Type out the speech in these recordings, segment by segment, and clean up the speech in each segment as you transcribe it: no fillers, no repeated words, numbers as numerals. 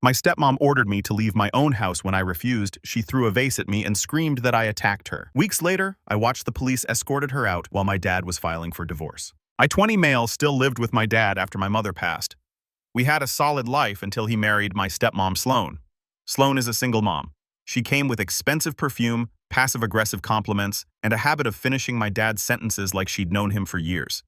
My stepmom ordered me to leave my own house when I refused. She threw a vase at me and screamed that I attacked her. Weeks later, I watched the police escorted her out while my dad was filing for divorce. I, 20 male, still lived with my dad after my mother passed. We had a solid life until he married my stepmom Sloan. Sloan is a single mom. She came with expensive perfume, passive-aggressive compliments, and a habit of finishing my dad's sentences like she'd known him for years.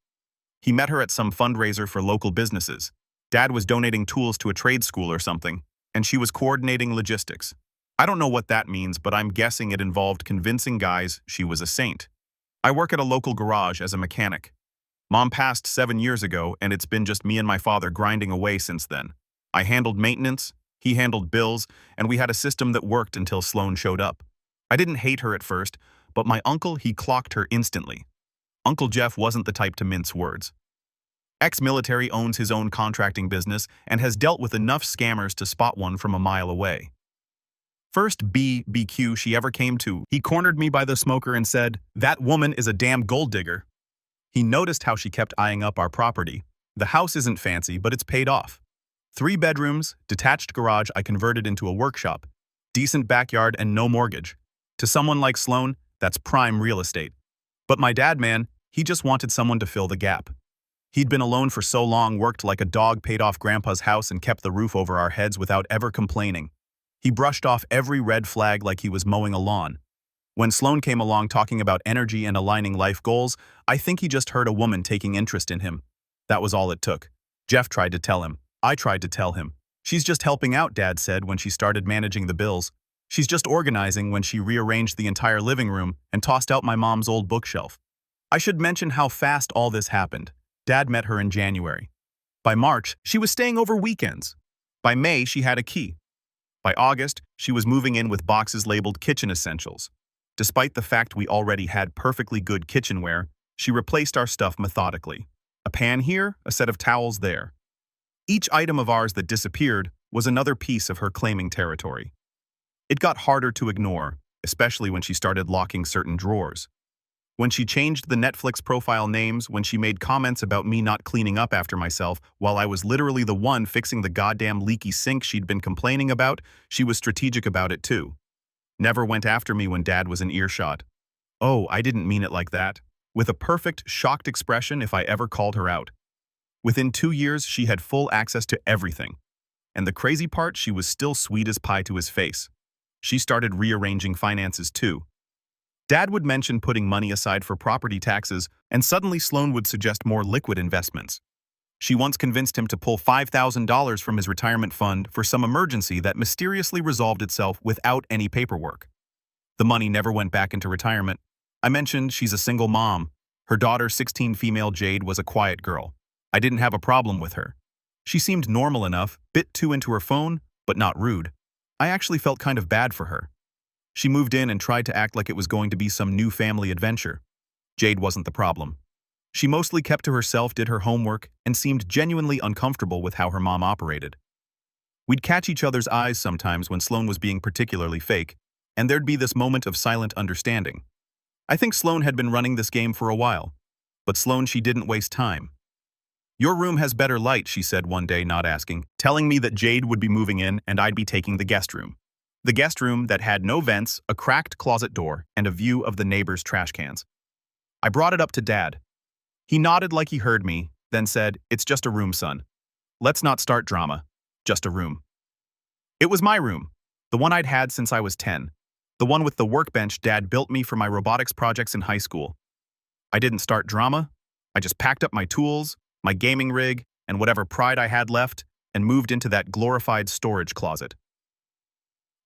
He met her at some fundraiser for local businesses. Dad was donating tools to a trade school or something, and she was coordinating logistics. I don't know what that means, but I'm guessing it involved convincing guys she was a saint. I work at a local garage as a mechanic. Mom passed 7 years ago, and it's been just me and my father grinding away since then. I handled maintenance, he handled bills, and we had a system that worked until Sloan showed up. I didn't hate her at first, but my uncle, he clocked her instantly. Uncle Jeff wasn't the type to mince words. Ex-military, owns his own contracting business and has dealt with enough scammers to spot one from a mile away. First BBQ she ever came to, he cornered me by the smoker and said, "That woman is a damn gold digger." He noticed how she kept eyeing up our property. The house isn't fancy, but it's paid off. 3 bedrooms, detached garage I converted into a workshop, decent backyard and no mortgage. To someone like Sloan, that's prime real estate. But my dad, man, he just wanted someone to fill the gap. He'd been alone for so long, worked like a dog, paid off Grandpa's house and kept the roof over our heads without ever complaining. He brushed off every red flag like he was mowing a lawn. When Sloan came along talking about energy and aligning life goals, I think he just heard a woman taking interest in him. That was all it took. Jeff tried to tell him. I tried to tell him. "She's just helping out," Dad said when she started managing the bills. "She's just organizing," when she rearranged the entire living room and tossed out my mom's old bookshelf. I should mention how fast all this happened. Dad met her in January. By March, she was staying over weekends. By May, she had a key. By August, she was moving in with boxes labeled kitchen essentials. Despite the fact we already had perfectly good kitchenware, she replaced our stuff methodically. A pan here, a set of towels there. Each item of ours that disappeared was another piece of her claiming territory. It got harder to ignore, especially when she started locking certain drawers. When she changed the Netflix profile names, when she made comments about me not cleaning up after myself while I was literally the one fixing the goddamn leaky sink she'd been complaining about, she was strategic about it too. Never went after me when Dad was in earshot. "Oh, I didn't mean it like that," with a perfect, shocked expression if I ever called her out. Within 2 years, she had full access to everything. And the crazy part, she was still sweet as pie to his face. She started rearranging finances too. Dad would mention putting money aside for property taxes, and suddenly Sloan would suggest more liquid investments. She once convinced him to pull $5,000 from his retirement fund for some emergency that mysteriously resolved itself without any paperwork. The money never went back into retirement. I mentioned she's a single mom. Her daughter, 16 female Jade, was a quiet girl. I didn't have a problem with her. She seemed normal enough, bit too into her phone, but not rude. I actually felt kind of bad for her. She moved in and tried to act like it was going to be some new family adventure. Jade wasn't the problem. She mostly kept to herself, did her homework, and seemed genuinely uncomfortable with how her mom operated. We'd catch each other's eyes sometimes when Sloan was being particularly fake, and there'd be this moment of silent understanding. I think Sloan had been running this game for a while, but Sloan, she didn't waste time. "Your room has better light," she said one day, not asking, telling me that Jade would be moving in and I'd be taking the guest room. The guest room that had no vents, a cracked closet door, and a view of the neighbors' trash cans. I brought it up to Dad. He nodded like he heard me, then said, "It's just a room, son. Let's not start drama. Just a room." It was my room, the one I'd had since I was 10, the one with the workbench Dad built me for my robotics projects in high school. I didn't start drama. I just packed up my tools, my gaming rig, and whatever pride I had left, and moved into that glorified storage closet.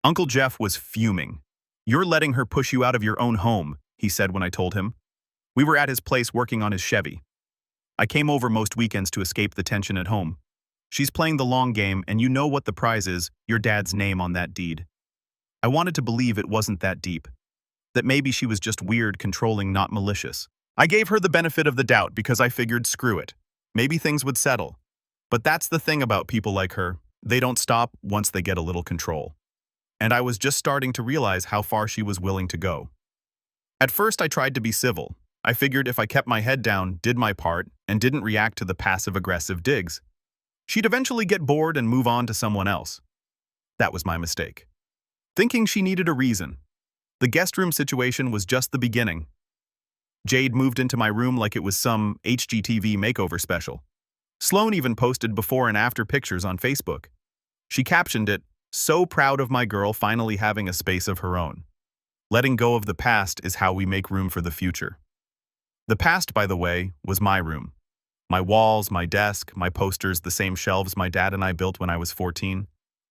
Uncle Jeff was fuming. "You're letting her push you out of your own home," he said when I told him. We were at his place working on his Chevy. I came over most weekends to escape the tension at home. She's playing the long game, and you know what the prize is, your dad's name on that deed. I wanted to believe it wasn't that deep. That maybe she was just weird, controlling, not malicious. I gave her the benefit of the doubt because I figured, screw it. Maybe things would settle. But that's the thing about people like her. They don't stop once they get a little control. And I was just starting to realize how far she was willing to go. At first, I tried to be civil. I figured if I kept my head down, did my part, and didn't react to the passive-aggressive digs, she'd eventually get bored and move on to someone else. That was my mistake. Thinking she needed a reason. The guest room situation was just the beginning. Jade moved into my room like it was some HGTV makeover special. Sloan even posted before and after pictures on Facebook. She captioned it, "So proud of my girl finally having a space of her own. Letting go of the past is how we make room for the future." The past, by the way, was my room. My walls, my desk, my posters, the same shelves my dad and I built when I was 14,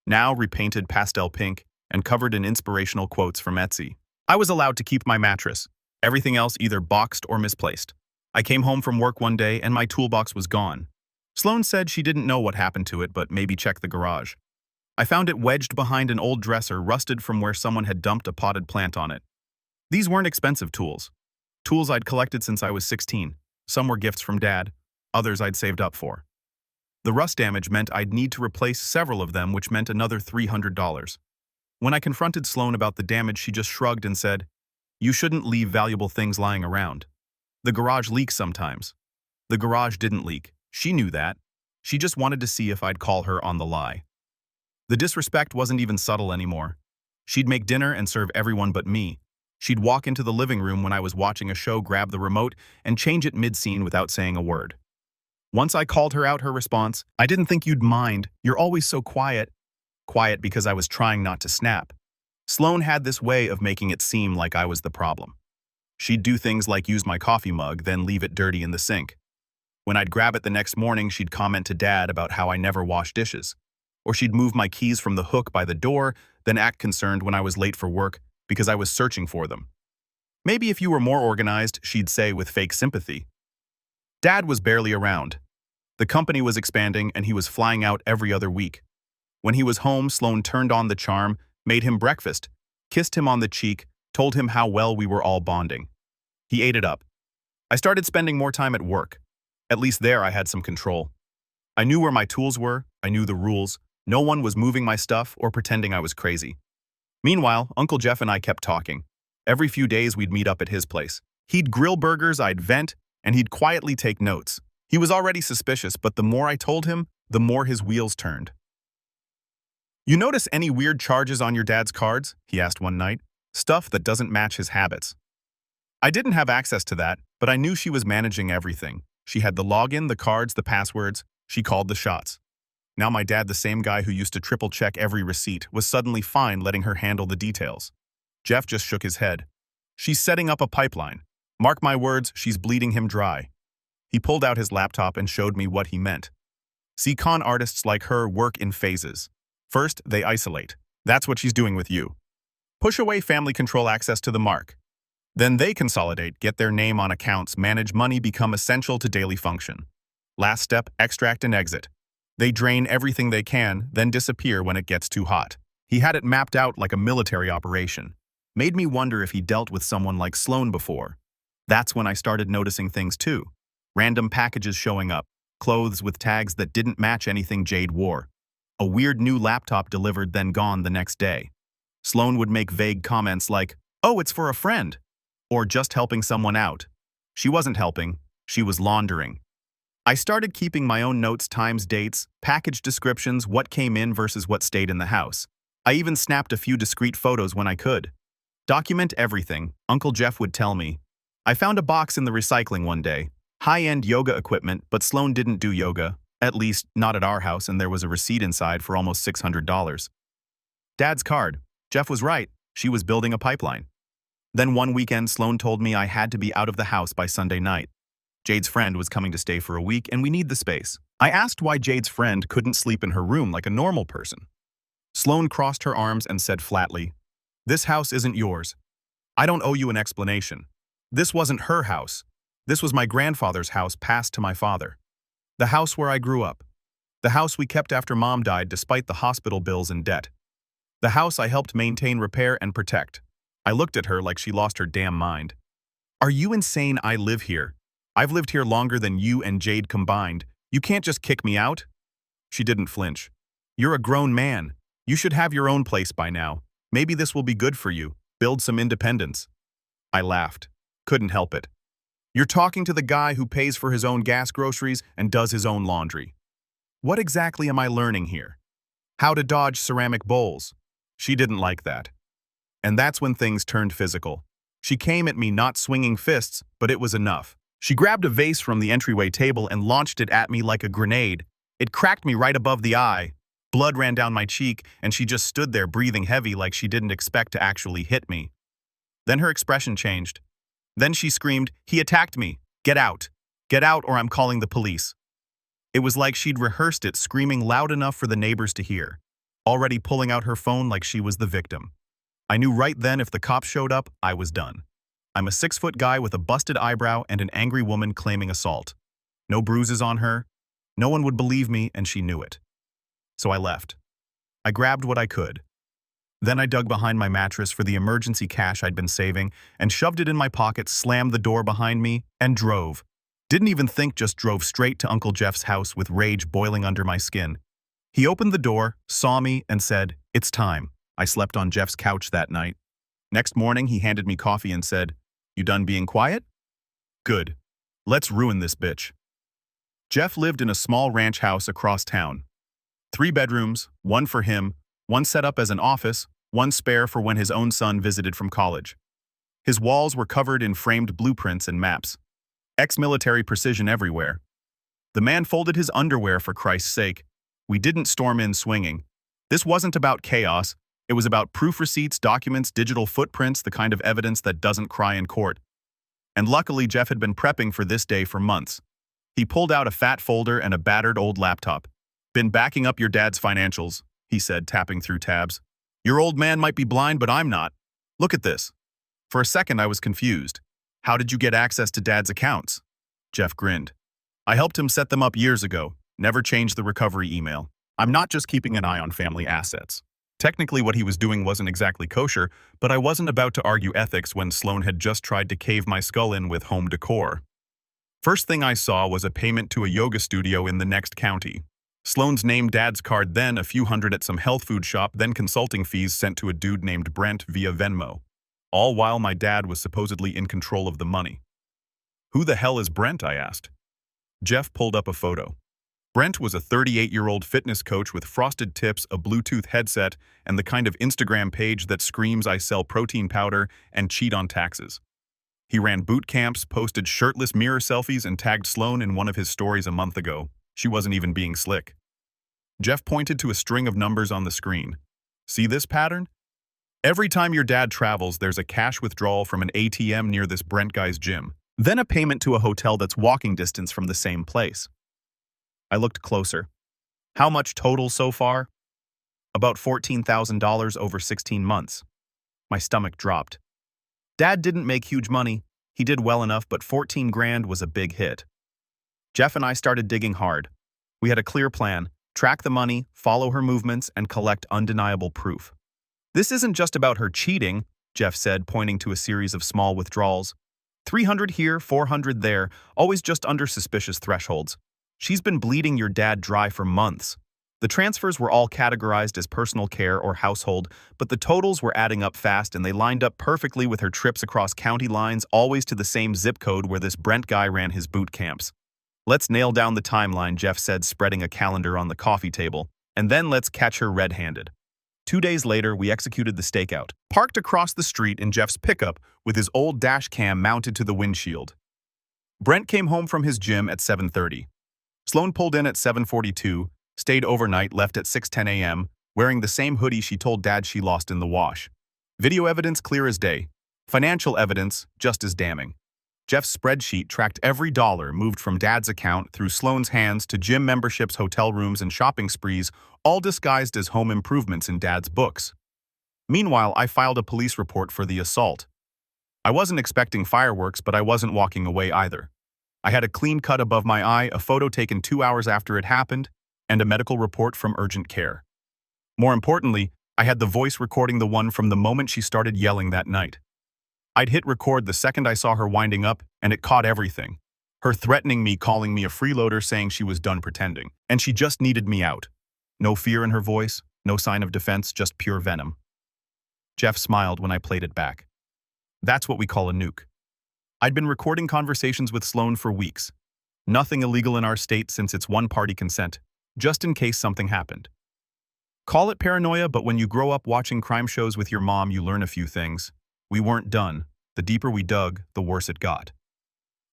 now repainted pastel pink and covered in inspirational quotes from Etsy. I was allowed to keep my mattress, everything else either boxed or misplaced. I came home from work one day and my toolbox was gone. Sloan said she didn't know what happened to it, but maybe check the garage. I found it wedged behind an old dresser rusted from where someone had dumped a potted plant on it. These weren't expensive tools. Tools I'd collected since I was 16. Some were gifts from Dad, others I'd saved up for. The rust damage meant I'd need to replace several of them, which meant another $300. When I confronted Sloan about the damage, she just shrugged and said, "You shouldn't leave valuable things lying around. The garage leaks sometimes." The garage didn't leak. She knew that. She just wanted to see if I'd call her on the lie. The disrespect wasn't even subtle anymore. She'd make dinner and serve everyone but me. She'd walk into the living room when I was watching a show, grab the remote, and change it mid-scene without saying a word. Once I called her out, her response, "I didn't think you'd mind. You're always so quiet." Quiet because I was trying not to snap. Sloan had this way of making it seem like I was the problem. She'd do things like use my coffee mug, then leave it dirty in the sink. When I'd grab it the next morning, she'd comment to Dad about how I never wash dishes. Or she'd move my keys from the hook by the door, then act concerned when I was late for work because I was searching for them. "Maybe if you were more organized," she'd say with fake sympathy. Dad was barely around. The company was expanding and he was flying out every other week. When he was home, Sloan turned on the charm, made him breakfast, kissed him on the cheek, told him how well we were all bonding. He ate it up. I started spending more time at work. At least there I had some control. I knew where my tools were, I knew the rules. No one was moving my stuff or pretending I was crazy. Meanwhile, Uncle Jeff and I kept talking. Every few days we'd meet up at his place. He'd grill burgers, I'd vent, and he'd quietly take notes. He was already suspicious, but the more I told him, the more his wheels turned. "You notice any weird charges on your dad's cards?" he asked one night. "Stuff that doesn't match his habits." I didn't have access to that, but I knew she was managing everything. She had the login, the cards, the passwords. She called the shots. Now my dad, the same guy who used to triple-check every receipt, was suddenly fine letting her handle the details. Jeff just shook his head. "She's setting up a pipeline. Mark my words, she's bleeding him dry." He pulled out his laptop and showed me what he meant. "See, con artists like her work in phases. First, they isolate. That's what she's doing with you. Push away family control access to the mark. Then they consolidate, get their name on accounts, manage money, become essential to daily function. Last step, extract and exit. They drain everything they can, then disappear when it gets too hot." He had it mapped out like a military operation. Made me wonder if he dealt with someone like Sloan before. That's when I started noticing things too. Random packages showing up, clothes with tags that didn't match anything Jade wore. A weird new laptop delivered then gone the next day. Sloan would make vague comments like, "Oh, it's for a friend," or "just helping someone out." She wasn't helping, she was laundering. I started keeping my own notes, times, dates, package descriptions, what came in versus what stayed in the house. I even snapped a few discreet photos when I could. Document everything, Uncle Jeff would tell me. I found a box in the recycling one day. High-end yoga equipment, but Sloan didn't do yoga. At least, not at our house, and there was a receipt inside for almost $600. Dad's card. Jeff was right. She was building a pipeline. Then one weekend, Sloan told me I had to be out of the house by Sunday night. Jade's friend was coming to stay for a week, and we need the space. I asked why Jade's friend couldn't sleep in her room like a normal person. Sloan crossed her arms and said flatly, "This house isn't yours. I don't owe you an explanation. This wasn't her house. This was my grandfather's house passed to my father. The house where I grew up. The house we kept after Mom died despite the hospital bills and debt. The house I helped maintain, repair, and protect." I looked at her like she lost her damn mind. "Are you insane? I live here. I've lived here longer than you and Jade combined. You can't just kick me out." She didn't flinch. "You're a grown man. You should have your own place by now. Maybe this will be good for you. Build some independence." I laughed. Couldn't help it. "You're talking to the guy who pays for his own gas, groceries, and does his own laundry. What exactly am I learning here? how to dodge ceramic bowls. She didn't like that. And that's when things turned physical. She came at me not swinging fists, but it was enough. She grabbed a vase from the entryway table and launched it at me like a grenade. It cracked me right above the eye. Blood ran down my cheek, and she just stood there breathing heavy like she didn't expect to actually hit me. Then her expression changed. Then she screamed, "He attacked me! Get out! Get out or I'm calling the police!" It was like she'd rehearsed it, screaming loud enough for the neighbors to hear, already pulling out her phone like she was the victim. I knew right then if the cops showed up, I was done. I'm a 6-foot guy with a busted eyebrow and an angry woman claiming assault. No bruises on her. No one would believe me, and she knew it. So I left. I grabbed what I could. Then I dug behind my mattress for the emergency cash I'd been saving and shoved it in my pocket, slammed the door behind me, and drove. Didn't even think, just drove straight to Uncle Jeff's house with rage boiling under my skin. He opened the door, saw me, and said, "It's time." I slept on Jeff's couch that night. Next morning, he handed me coffee and said, "You done being quiet? Good. Let's ruin this bitch." Jeff lived in a small ranch house across town. 3 bedrooms, 1 for him, 1 set up as an office, 1 spare for when his own son visited from college. His walls were covered in framed blueprints and maps. Ex-military precision everywhere. The man folded his underwear, for Christ's sake. We didn't storm in swinging. This wasn't about chaos. It was about proof receipts, documents, digital footprints, the kind of evidence that doesn't cry in court. And luckily, Jeff had been prepping for this day for months. He pulled out a fat folder and a battered old laptop. "Been backing up your dad's financials," he said, tapping through tabs. "Your old man might be blind, but I'm not. Look at this." For a second, I was confused. "How did you get access to Dad's accounts?" Jeff grinned. "I helped him set them up years ago. Never changed the recovery email. I'm not just keeping an eye on family assets." Technically, what he was doing wasn't exactly kosher, but I wasn't about to argue ethics when Sloan had just tried to cave my skull in with home decor. First thing I saw was a payment to a yoga studio in the next county. Sloan's named Dad's card, then a few hundred at some health food shop, then consulting fees sent to a dude named Brent via Venmo. All while my dad was supposedly in control of the money. "Who the hell is Brent?" I asked. Jeff pulled up a photo. Brent was a 38-year-old fitness coach with frosted tips, a Bluetooth headset, and the kind of Instagram page that screams "I sell protein powder and cheat on taxes." He ran boot camps, posted shirtless mirror selfies, and tagged Sloan in one of his stories a month ago. She wasn't even being slick. Jeff pointed to a string of numbers on the screen. "See this pattern? Every time your dad travels, there's a cash withdrawal from an ATM near this Brent guy's gym. Then a payment to a hotel that's walking distance from the same place." I looked closer. "How much total so far?" "About $14,000 over 16 months. My stomach dropped. Dad didn't make huge money. He did well enough, but 14 grand was a big hit. Jeff and I started digging hard. We had a clear plan: track the money, follow her movements, and collect undeniable proof. "This isn't just about her cheating," Jeff said, pointing to a series of small withdrawals. 300 here, 400 there, always just under suspicious thresholds. She's been bleeding your dad dry for months. The transfers were all categorized as personal care or household, but the totals were adding up fast, and they lined up perfectly with her trips across county lines, always to the same zip code where this Brent guy ran his boot camps. "Let's nail down the timeline," Jeff said, spreading a calendar on the coffee table. "And then let's catch her red-handed." 2 days later, we executed the stakeout, parked across the street in Jeff's pickup with his old dash cam mounted to the windshield. Brent came home from his gym at 7:30. Sloan pulled in at 7:42, stayed overnight, left at 6:10 a.m., wearing the same hoodie she told Dad she lost in the wash. Video evidence clear as day. Financial evidence just as damning. Jeff's spreadsheet tracked every dollar moved from Dad's account through Sloan's hands to gym memberships, hotel rooms, and shopping sprees, all disguised as home improvements in Dad's books. Meanwhile, I filed a police report for the assault. I wasn't expecting fireworks, but I wasn't walking away either. I had a clean cut above my eye, a photo taken 2 hours after it happened, and a medical report from urgent care. More importantly, I had the voice recording, the one from the moment she started yelling that night. I'd hit record the second I saw her winding up, and it caught everything. Her threatening me, calling me a freeloader, saying she was done pretending, and she just needed me out. No fear in her voice, no sign of defense, just pure venom. Jeff smiled when I played it back. That's what we call a nuke. I'd been recording conversations with Sloan for weeks. Nothing illegal in our state since it's one-party consent, just in case something happened. Call it paranoia, but when you grow up watching crime shows with your mom, you learn a few things. We weren't done. The deeper we dug, the worse it got.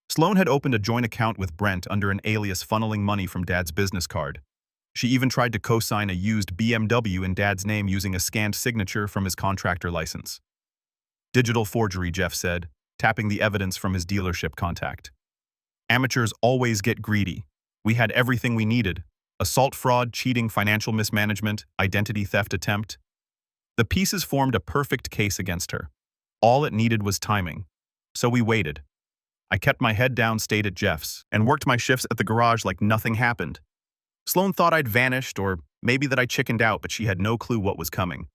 Sloan had opened a joint account with Brent under an alias funneling money from Dad's business card. She even tried to co-sign a used BMW in Dad's name using a scanned signature from his contractor license. Digital forgery, Jeff said, tapping the evidence from his dealership contact. Amateurs always get greedy. We had everything we needed: assault, fraud, cheating, financial mismanagement, identity theft attempt. The pieces formed a perfect case against her. All it needed was timing. So we waited. I kept my head down, stayed at Jeff's, and worked my shifts at the garage like nothing happened. Sloan thought I'd vanished, or maybe that I chickened out, but she had no clue what was coming.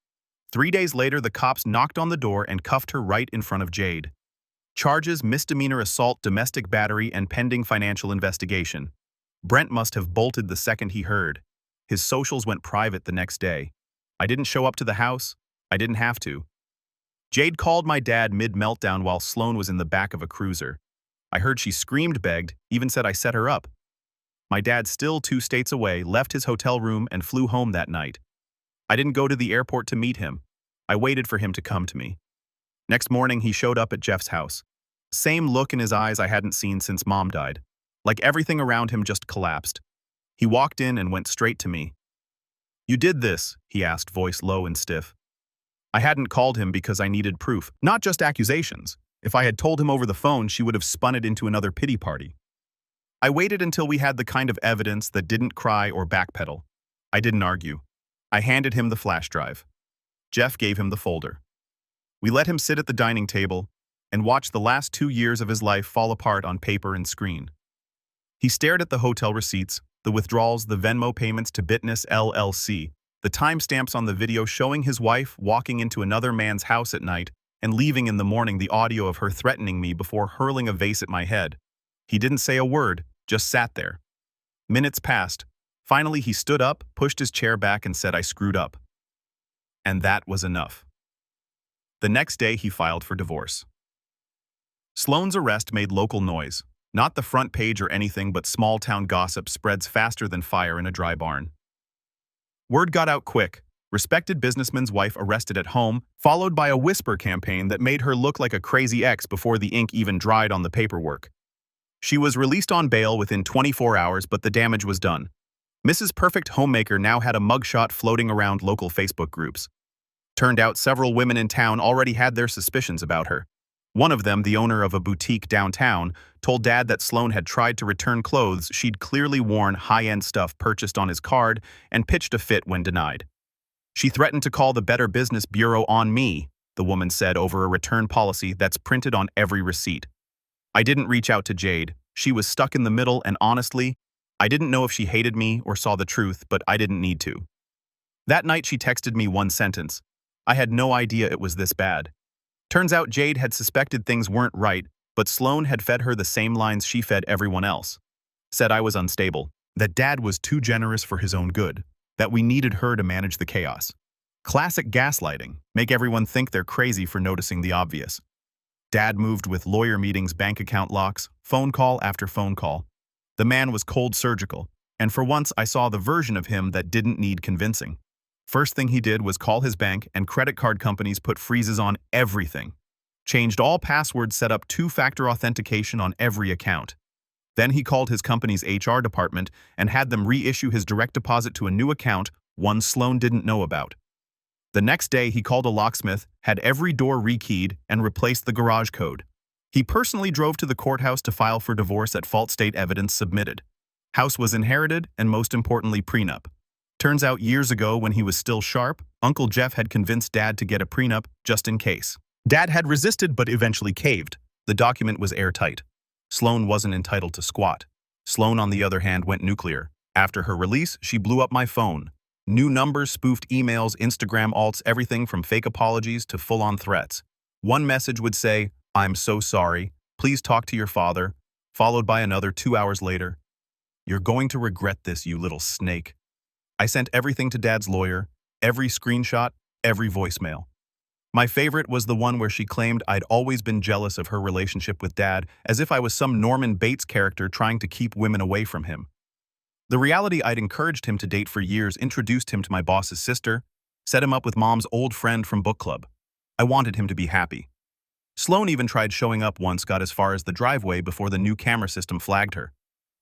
3 days later, the cops knocked on the door and cuffed her right in front of Jade. Charges: misdemeanor assault, domestic battery, and pending financial investigation. Brent must have bolted the second he heard. His socials went private the next day. I didn't show up to the house. I didn't have to. Jade called my dad mid-meltdown while Sloan was in the back of a cruiser. I heard she screamed, begged, even said I set her up. My dad, still 2 states away, left his hotel room and flew home that night. I didn't go to the airport to meet him. I waited for him to come to me. Next morning, he showed up at Jeff's house. Same look in his eyes I hadn't seen since Mom died. Like everything around him just collapsed. He walked in and went straight to me. "You did this?" he asked, voice low and stiff. I hadn't called him because I needed proof, not just accusations. If I had told him over the phone, she would have spun it into another pity party. I waited until we had the kind of evidence that didn't cry or backpedal. I didn't argue. I handed him the flash drive. Jeff gave him the folder. We let him sit at the dining table and watch the last 2 years of his life fall apart on paper and screen. He stared at the hotel receipts, the withdrawals, the Venmo payments to Bitness LLC, the timestamps on the video showing his wife walking into another man's house at night and leaving in the morning, the audio of her threatening me before hurling a vase at my head. He didn't say a word, just sat there. Minutes passed. Finally, he stood up, pushed his chair back, and said I screwed up. And that was enough. The next day, he filed for divorce. Sloan's arrest made local noise. Not the front page or anything, but small-town gossip spreads faster than fire in a dry barn. Word got out quick. Respected businessman's wife arrested at home, followed by a whisper campaign that made her look like a crazy ex before the ink even dried on the paperwork. She was released on bail within 24 hours, but the damage was done. Mrs. Perfect Homemaker now had a mugshot floating around local Facebook groups. Turned out several women in town already had their suspicions about her. One of them, the owner of a boutique downtown, told Dad that Sloan had tried to return clothes she'd clearly worn, high-end stuff purchased on his card, and pitched a fit when denied. She threatened to call the Better Business Bureau on me, the woman said, over a return policy that's printed on every receipt. I didn't reach out to Jade. She was stuck in the middle, and honestly, I didn't know if she hated me or saw the truth, but I didn't need to. That night she texted me one sentence. I had no idea it was this bad. Turns out Jade had suspected things weren't right, but Sloan had fed her the same lines she fed everyone else. Said I was unstable, that Dad was too generous for his own good, that we needed her to manage the chaos. Classic gaslighting, make everyone think they're crazy for noticing the obvious. Dad moved with lawyer meetings, bank account locks, phone call after phone call. The man was cold surgical, and for once I saw the version of him that didn't need convincing. First thing he did was call his bank, and credit card companies put freezes on everything. Changed all passwords, set up 2-factor authentication on every account. Then he called his company's HR department and had them reissue his direct deposit to a new account, one Sloan didn't know about. The next day, he called a locksmith, had every door rekeyed, and replaced the garage code. He personally drove to the courthouse to file for divorce at fault state evidence submitted. House was inherited, and most importantly, prenup. Turns out years ago, when he was still sharp, Uncle Jeff had convinced Dad to get a prenup just in case. Dad had resisted but eventually caved. The document was airtight. Sloan wasn't entitled to squat. Sloan, on the other hand, went nuclear. After her release, she blew up my phone. New numbers, spoofed emails, Instagram alts, everything from fake apologies to full-on threats. One message would say, "I'm so sorry. Please talk to your father," followed by another 2 hours later. "You're going to regret this, you little snake." I sent everything to Dad's lawyer, every screenshot, every voicemail. My favorite was the one where she claimed I'd always been jealous of her relationship with Dad, as if I was some Norman Bates character trying to keep women away from him. The reality I'd encouraged him to date for years introduced him to my boss's sister, set him up with Mom's old friend from book club. I wanted him to be happy. Sloane even tried showing up once, got as far as the driveway before the new camera system flagged her.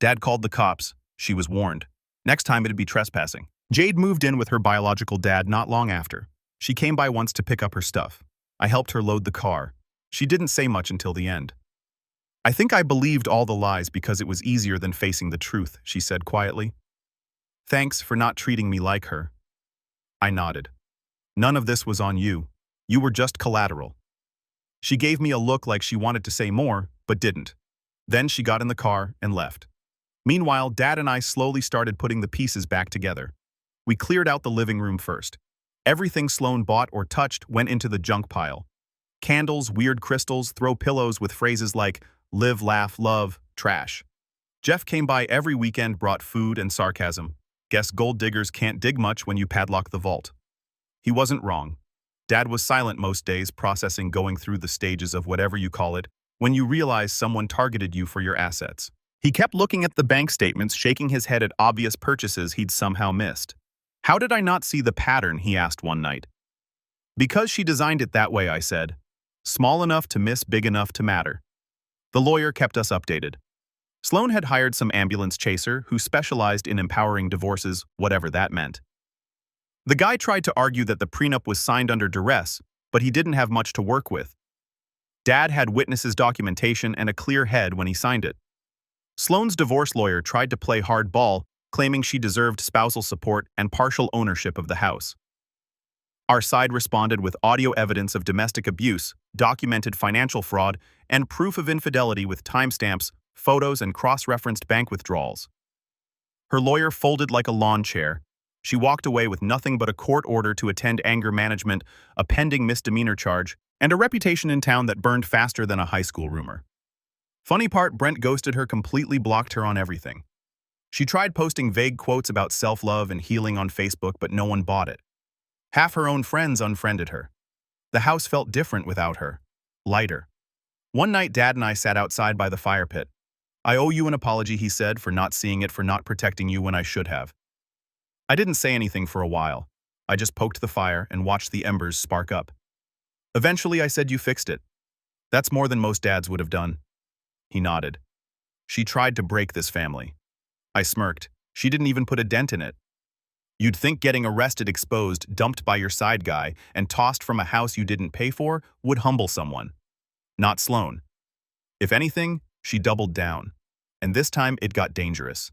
Dad called the cops. She was warned. Next time it'd be trespassing. Jade moved in with her biological dad not long after. She came by once to pick up her stuff. I helped her load the car. She didn't say much until the end. I think I believed all the lies because it was easier than facing the truth, she said quietly. Thanks for not treating me like her. I nodded. None of this was on you. You were just collateral. She gave me a look like she wanted to say more, but didn't. Then she got in the car and left. Meanwhile, Dad and I slowly started putting the pieces back together. We cleared out the living room first. Everything Sloane bought or touched went into the junk pile. Candles, weird crystals, throw pillows with phrases like live, laugh, love, trash. Jeff came by every weekend, brought food and sarcasm. Guess gold diggers can't dig much when you padlock the vault. He wasn't wrong. Dad was silent most days, processing, going through the stages of whatever you call it, when you realize someone targeted you for your assets. He kept looking at the bank statements, shaking his head at obvious purchases he'd somehow missed. How did I not see the pattern, he asked one night. Because she designed it that way, I said. Small enough to miss, big enough to matter. The lawyer kept us updated. Sloane had hired some ambulance chaser who specialized in empowering divorces, whatever that meant. The guy tried to argue that the prenup was signed under duress, but he didn't have much to work with. Dad had witnesses' documentation and a clear head when he signed it. Sloane's divorce lawyer tried to play hardball, claiming she deserved spousal support and partial ownership of the house. Our side responded with audio evidence of domestic abuse, documented financial fraud, and proof of infidelity with timestamps, photos, and cross-referenced bank withdrawals. Her lawyer folded like a lawn chair. She walked away with nothing but a court order to attend anger management, a pending misdemeanor charge, and a reputation in town that burned faster than a high school rumor. Funny part, Brent ghosted her, completely blocked her on everything. She tried posting vague quotes about self-love and healing on Facebook, but no one bought it. Half her own friends unfriended her. The house felt different without her. Lighter. One night, Dad and I sat outside by the fire pit. I owe you an apology, he said, for not seeing it, for not protecting you when I should have. I didn't say anything for a while. I just poked the fire and watched the embers spark up. Eventually, I said, you fixed it. That's more than most dads would have done. He nodded. She tried to break this family. I smirked. She didn't even put a dent in it. You'd think getting arrested, exposed, dumped by your side guy, and tossed from a house you didn't pay for would humble someone. Not Sloane. If anything, she doubled down. And this time it got dangerous.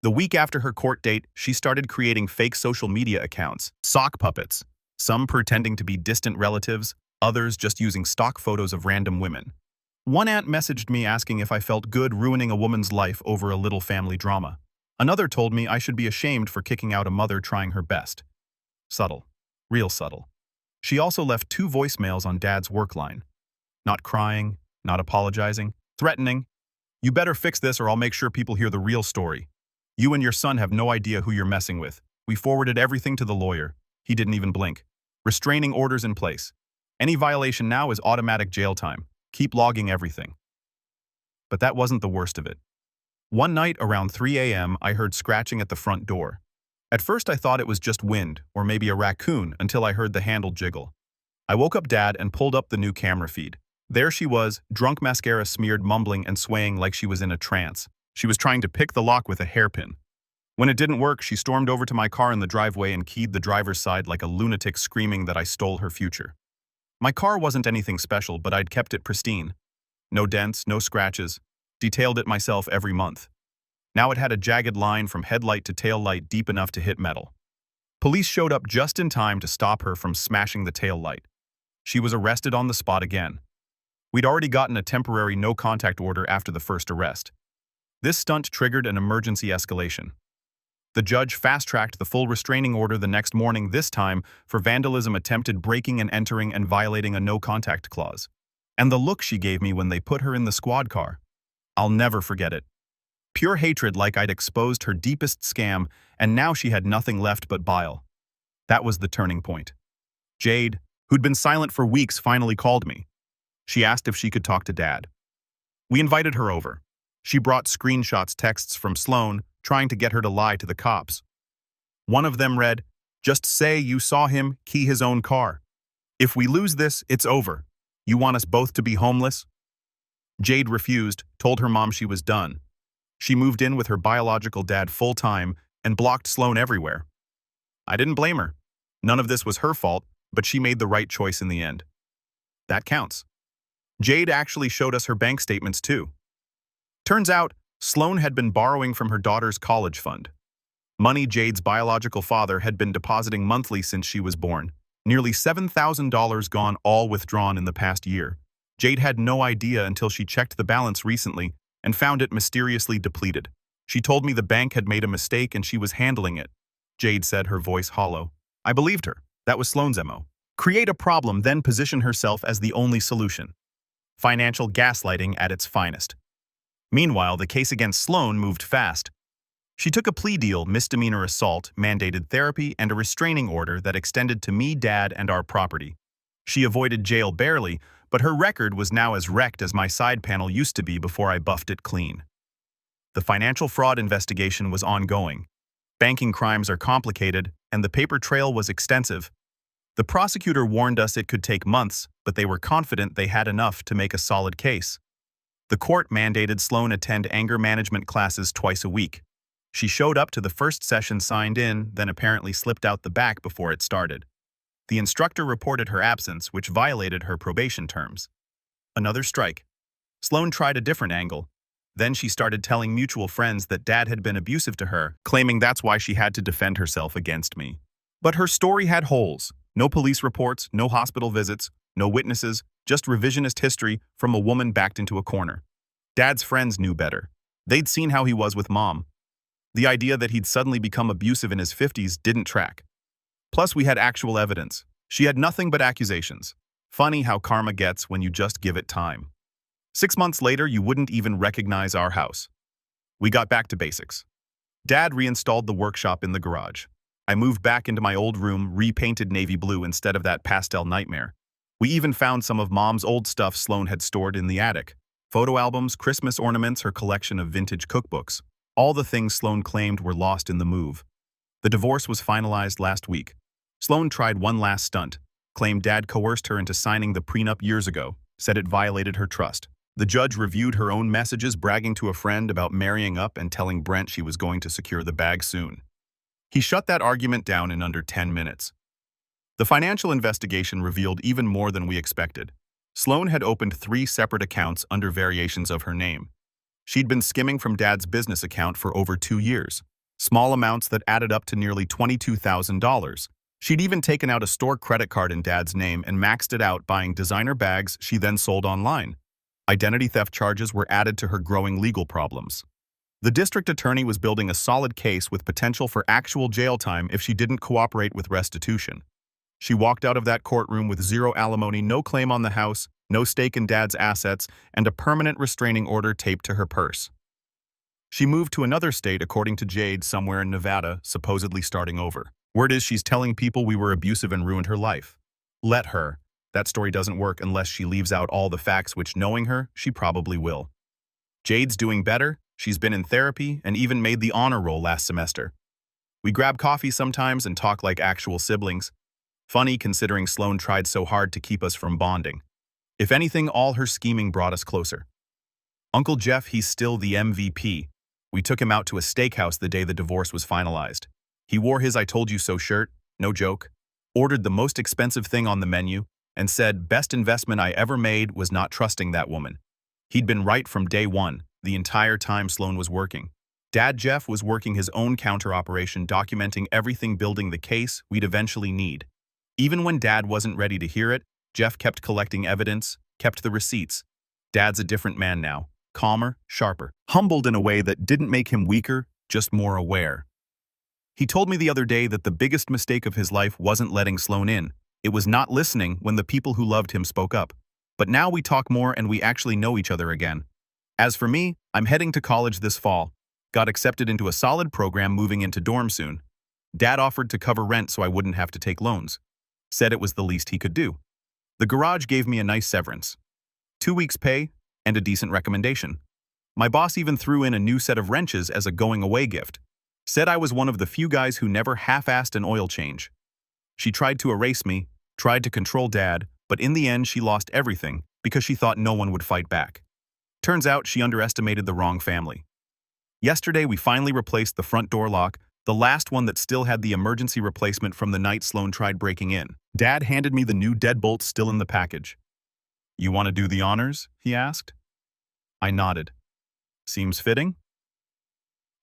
The week after her court date, she started creating fake social media accounts, sock puppets, some pretending to be distant relatives, others just using stock photos of random women. One aunt messaged me asking if I felt good ruining a woman's life over a little family drama. Another told me I should be ashamed for kicking out a mother trying her best. Subtle. Real subtle. She also left 2 voicemails on Dad's work line. Not crying, not apologizing, threatening. You better fix this or I'll make sure people hear the real story. You and your son have no idea who you're messing with. We forwarded everything to the lawyer. He didn't even blink. Restraining orders in place. Any violation now is automatic jail time. Keep logging everything. But that wasn't the worst of it. One night around 3 a.m., I heard scratching at the front door. At first I thought it was just wind, or maybe a raccoon, until I heard the handle jiggle. I woke up Dad and pulled up the new camera feed. There she was, drunk, mascara smeared, mumbling and swaying like she was in a trance. She was trying to pick the lock with a hairpin. When it didn't work, she stormed over to my car in the driveway and keyed the driver's side like a lunatic, screaming that I stole her future. My car wasn't anything special, but I'd kept it pristine. No dents, no scratches. Detailed it myself every month. Now it had a jagged line from headlight to tail light deep enough to hit metal. Police showed up just in time to stop her from smashing the tail light. She was arrested on the spot again. We'd already gotten a temporary no-contact order after the first arrest. This stunt triggered an emergency escalation. The judge fast-tracked the full restraining order the next morning, this time for vandalism, attempted breaking and entering, and violating a no-contact clause. And the look she gave me when they put her in the squad car. I'll never forget it. Pure hatred, like I'd exposed her deepest scam, and now she had nothing left but bile. That was the turning point. Jade, who'd been silent for weeks, finally called me. She asked if she could talk to Dad. We invited her over. She brought screenshots, texts from Sloane, trying to get her to lie to the cops. One of them read, "Just say you saw him key his own car. If we lose this, it's over. You want us both to be homeless?" Jade refused, told her mom she was done. She moved in with her biological dad full-time and blocked Sloan everywhere. I didn't blame her. None of this was her fault, but she made the right choice in the end. That counts. Jade actually showed us her bank statements too. Turns out, Sloan had been borrowing from her daughter's college fund. Money Jade's biological father had been depositing monthly since she was born. Nearly $7,000 gone, all withdrawn in the past year. Jade had no idea until she checked the balance recently and found it mysteriously depleted. She told me the bank had made a mistake and she was handling it. Jade said, her voice hollow. I believed her. That was Sloan's MO. Create a problem, then position herself as the only solution. Financial gaslighting at its finest. Meanwhile, the case against Sloan moved fast. She took a plea deal, misdemeanor assault, mandated therapy, and a restraining order that extended to me, Dad, and our property. She avoided jail barely, but her record was now as wrecked as my side panel used to be before I buffed it clean. The financial fraud investigation was ongoing. Banking crimes are complicated, and the paper trail was extensive. The prosecutor warned us it could take months, but they were confident they had enough to make a solid case. The court mandated Sloan attend anger management classes twice a week. She showed up to the first session signed in, then apparently slipped out the back before it started. The instructor reported her absence, which violated her probation terms. Another strike. Sloan tried a different angle. Then she started telling mutual friends that Dad had been abusive to her, claiming that's why she had to defend herself against me. But her story had holes. No police reports, no hospital visits, no witnesses, just revisionist history from a woman backed into a corner. Dad's friends knew better. They'd seen how he was with Mom. The idea that he'd suddenly become abusive in his 50s didn't track. Plus, we had actual evidence. She had nothing but accusations. Funny how karma gets when you just give it time. 6 months later, you wouldn't even recognize our house. We got back to basics. Dad reinstalled the workshop in the garage. I moved back into my old room, repainted navy blue instead of that pastel nightmare. We even found some of Mom's old stuff Sloan had stored in the attic. Photo albums, Christmas ornaments, her collection of vintage cookbooks. All the things Sloan claimed were lost in the move. The divorce was finalized last week. Sloan tried one last stunt, claimed Dad coerced her into signing the prenup years ago, said it violated her trust. The judge reviewed her own messages bragging to a friend about marrying up and telling Brent she was going to secure the bag soon. He shut that argument down in under 10 minutes. The financial investigation revealed even more than we expected. Sloan had opened 3 separate accounts under variations of her name. She'd been skimming from Dad's business account for over 2 years, small amounts that added up to nearly $22,000. She'd even taken out a store credit card in Dad's name and maxed it out buying designer bags she then sold online. Identity theft charges were added to her growing legal problems. The district attorney was building a solid case with potential for actual jail time if she didn't cooperate with restitution. She walked out of that courtroom with 0 alimony, no claim on the house, no stake in Dad's assets, and a permanent restraining order taped to her purse. She moved to another state, according to Jade, somewhere in Nevada, supposedly starting over. Word is she's telling people we were abusive and ruined her life. Let her. That story doesn't work unless she leaves out all the facts, which, knowing her, she probably will. Jade's doing better. She's been in therapy and even made the honor roll last semester. We grab coffee sometimes and talk like actual siblings. Funny considering Sloan tried so hard to keep us from bonding. If anything, all her scheming brought us closer. Uncle Jeff, he's still the MVP. We took him out to a steakhouse the day the divorce was finalized. He wore his I told you so shirt, no joke, ordered the most expensive thing on the menu, and said best investment I ever made was not trusting that woman. He'd been right from day one, the entire time Sloan was working. Dad Jeff was working his own counter operation, documenting everything, building the case we'd eventually need. Even when Dad wasn't ready to hear it, Jeff kept collecting evidence, kept the receipts. Dad's a different man now, calmer, sharper, humbled in a way that didn't make him weaker, just more aware. He told me the other day that the biggest mistake of his life wasn't letting Sloan in. It was not listening when the people who loved him spoke up. But now we talk more and we actually know each other again. As for me, I'm heading to college this fall. Got accepted into a solid program, moving into dorm soon. Dad offered to cover rent so I wouldn't have to take loans. Said it was the least he could do. The garage gave me a nice severance. 2 weeks' pay and a decent recommendation. My boss even threw in a new set of wrenches as a going-away gift. Said I was one of the few guys who never half-assed an oil change. She tried to erase me, tried to control Dad, but in the end she lost everything because she thought no one would fight back. Turns out she underestimated the wrong family. Yesterday we finally replaced the front door lock, the last one that still had the emergency replacement from the night Sloan tried breaking in. Dad handed me the new deadbolt still in the package. "You want to do the honors?" he asked. I nodded. "Seems fitting?"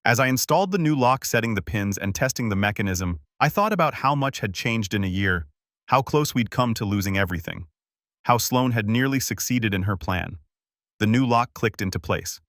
As I installed the new lock, setting the pins and testing the mechanism, I thought about how much had changed in a year, how close we'd come to losing everything, how Sloan had nearly succeeded in her plan. The new lock clicked into place.